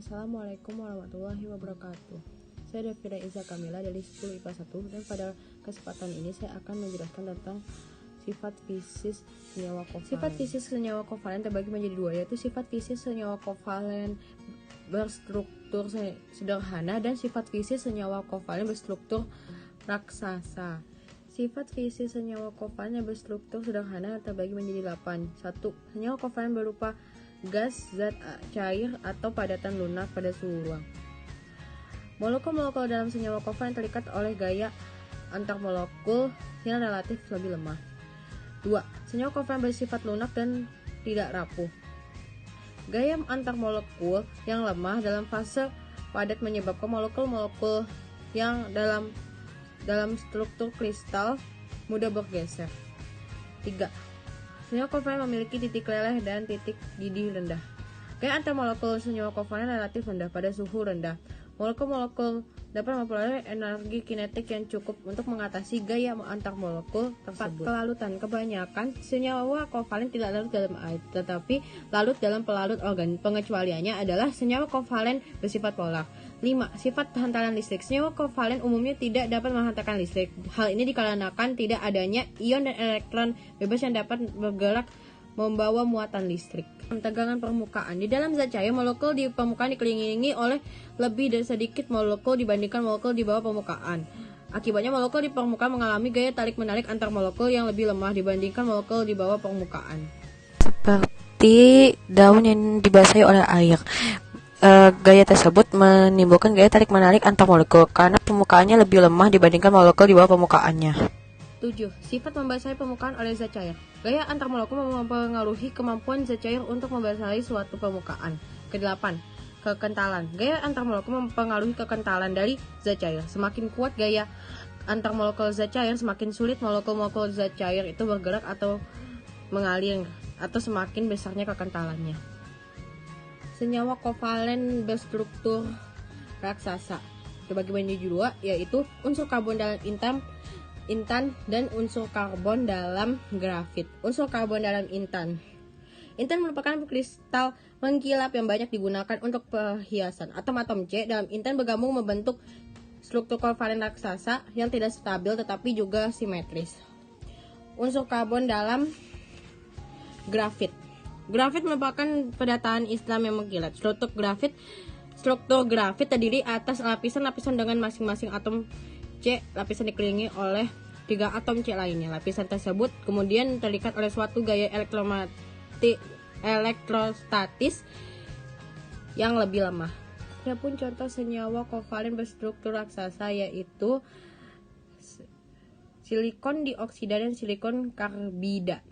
Assalamualaikum warahmatullahi wabarakatuh. Saya Devira Iza Kamila dari 10 IPA 1 dan pada kesempatan ini saya akan menjelaskan tentang sifat fisis senyawa kovalen. Sifat fisis senyawa kovalen terbagi menjadi dua, yaitu sifat fisis senyawa kovalen berstruktur sederhana dan sifat fisis senyawa kovalen berstruktur raksasa. Sifat fisis senyawa kovalen yang berstruktur sederhana terbagi menjadi 8. 1. Senyawa kovalen berupa gas, zat cair, atau padatan lunak pada suhu ruang. Molekul-molekul dalam senyawa kovalen terikat oleh gaya antar molekul yang relatif lebih lemah. 2. Senyawa kovalen bersifat lunak dan tidak rapuh. Gaya antar molekul yang lemah dalam fase padat menyebabkan molekul-molekul yang dalam struktur kristal mudah bergeser. 3. Senyawa kovalen memiliki titik leleh dan titik didih rendah. Gaya antar molekul senyawa kovalen relatif rendah pada suhu rendah. Molekul-molekul dapat memperoleh energi kinetik yang cukup untuk mengatasi gaya antar molekul tersebut. Kelalutan. Kebanyakan senyawa kovalen tidak larut dalam air, tetapi larut dalam pelarut organik. Pengecualiannya adalah senyawa kovalen bersifat polar. 5. Sifat hantaran listrik. Senyawa kovalen umumnya tidak dapat menghantarkan listrik. Hal ini dikarenakan tidak adanya ion dan elektron bebas yang dapat bergerak membawa muatan listrik. Tegangan permukaan. Di dalam zat cair, molekul di permukaan dikelilingi oleh lebih dari sedikit molekul dibandingkan molekul di bawah permukaan. Akibatnya molekul di permukaan mengalami gaya tarik-menarik antar molekul yang lebih lemah dibandingkan molekul di bawah permukaan. Seperti daun yang dibasahi oleh air. Gaya tersebut menimbulkan gaya tarik-menarik antar molekul karena permukaannya lebih lemah dibandingkan molekul di bawah permukaannya. 7. Sifat membasahi permukaan oleh zat cair. Gaya antar molekul mempengaruhi kemampuan zat cair untuk membasahi suatu permukaan. Ke-8. Kekentalan. Gaya antar molekul mempengaruhi kekentalan dari zat cair. Semakin kuat gaya antar molekul zat cair, semakin sulit molekul-molekul zat cair itu bergerak atau mengalir, atau semakin besarnya kekentalannya. Senyawa kovalen berstruktur raksasa terbagi menjadi dua, yaitu unsur karbon dalam intan dan unsur karbon dalam grafit. Unsur karbon dalam intan. Intan merupakan kristal mengkilap yang banyak digunakan untuk perhiasan. Atom-atom C dalam intan bergabung membentuk struktur kovalen raksasa yang tidak stabil tetapi juga simetris. Unsur karbon dalam grafit. Grafit merupakan pendataan Islam yang mengkilat. Struktur grafit terdiri atas lapisan-lapisan dengan masing-masing atom C. Lapisan dikelilingi oleh 3 atom C lainnya. Lapisan tersebut kemudian terikat oleh suatu gaya elektrostatis yang lebih lemah. Adapun contoh senyawa kovalen berstruktur raksasa yaitu silikon dioksida dan silikon karbida.